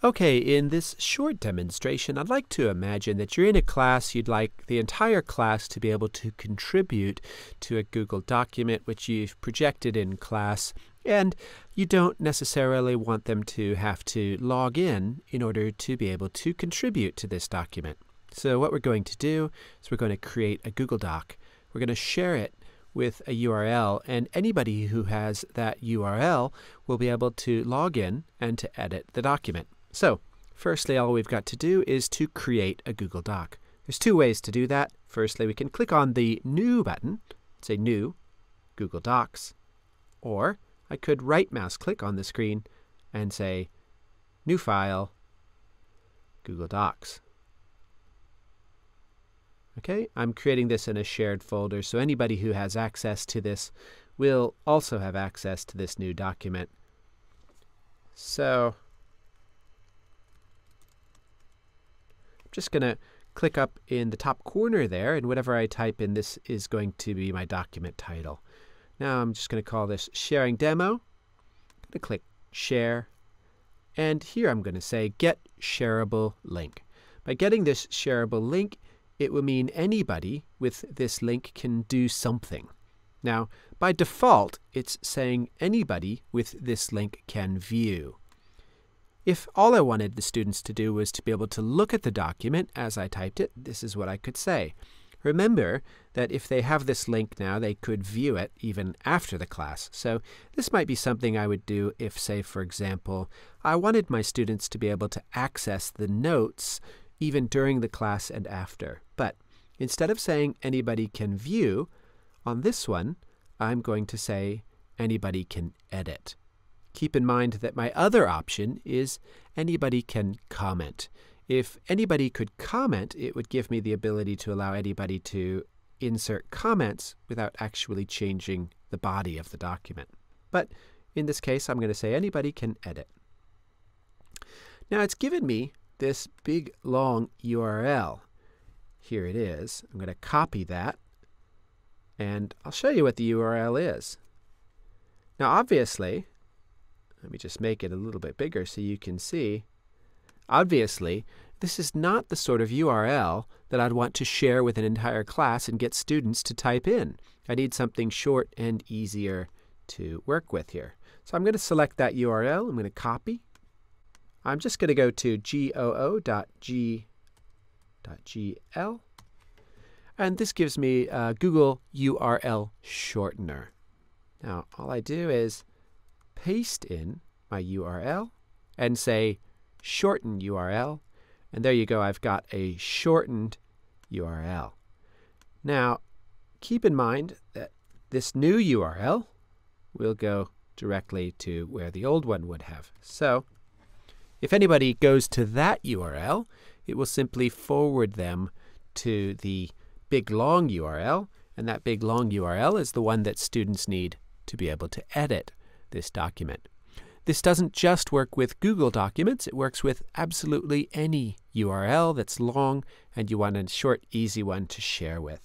Okay, in this short demonstration, I'd like to imagine that you're in a class. You'd like the entire class to be able to contribute to a Google document which you've projected in class, and you don't necessarily want them to have to log in order to be able to contribute to this document. So what we're going to do is we're going to create a Google Doc. We're going to share it with a URL, and anybody who has that URL will be able to log in and to edit the document. So, firstly, all we've got to do is to create a Google Doc. There's two ways to do that. Firstly, we can click on the New button, say New, Google Docs, or I could right mouse click on the screen and say New File, Google Docs. Okay, I'm creating this in a shared folder, so anybody who has access to this will also have access to this new document. So, just going to click up in the top corner there, and whatever I type in, this is going to be my document title. Now I'm just going to call this Sharing Demo. I'm going to click Share, and here I'm going to say Get Shareable Link. By getting this shareable link, it will mean anybody with this link can do something. Now, by default, it's saying anybody with this link can view. If all I wanted the students to do was to be able to look at the document as I typed it, this is what I could say. Remember that if they have this link now, they could view it even after the class. So this might be something I would do if, say, for example, I wanted my students to be able to access the notes even during the class and after. But instead of saying anybody can view, on this one, I'm going to say anybody can edit. Keep in mind that my other option is anybody can comment. If anybody could comment, it would give me the ability to allow anybody to insert comments without actually changing the body of the document. But in this case, I'm going to say anybody can edit. Now it's given me this big long URL. Here it is. I'm going to copy that, and I'll show you what the URL is. Now obviously, let me just make it a little bit bigger so you can see. Obviously, this is not the sort of URL that I'd want to share with an entire class and get students to type in. I need something short and easier to work with here. So I'm going to select that URL. I'm going to copy. I'm just going to go to goo.g.gl, and this gives me a Google URL shortener. Now, all I do is paste in my URL and say shorten URL, and there you go, I've got a shortened URL. Now, keep in mind that this new URL will go directly to where the old one would have. So, if anybody goes to that URL, it will simply forward them to the big long URL, and that big long URL is the one that students need to be able to edit this document. This doesn't just work with Google Documents, it works with absolutely any URL that's long and you want a short, easy one to share with.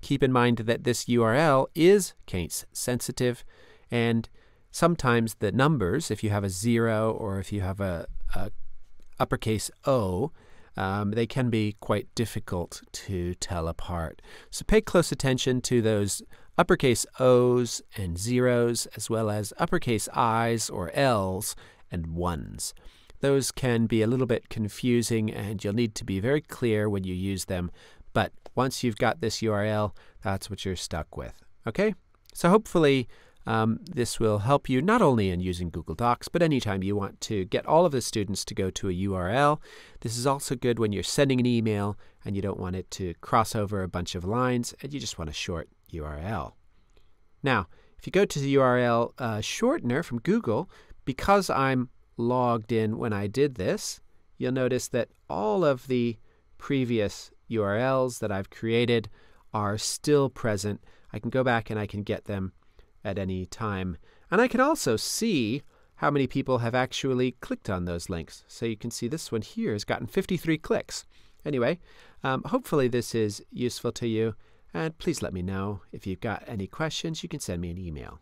Keep in mind that this URL is case sensitive, and sometimes the numbers, if you have a 0 or if you have a uppercase O, they can be quite difficult to tell apart. So pay close attention to those uppercase O's and zeros, as well as uppercase I's or L's and 1's. Those can be a little bit confusing, and you'll need to be very clear when you use them. But once you've got this URL, that's what you're stuck with. Okay? So hopefully this will help you not only in using Google Docs, but anytime you want to get all of the students to go to a URL. This is also good when you're sending an email and you don't want it to cross over a bunch of lines and you just want a short URL. Now, if you go to the URL shortener from Google, because I'm logged in when I did this, you'll notice that all of the previous URLs that I've created are still present. I can go back and I can get them at any time. And I can also see how many people have actually clicked on those links. So you can see this one here has gotten 53 clicks. Anyway, hopefully this is useful to you, and please let me know if you've got any questions. You can send me an email.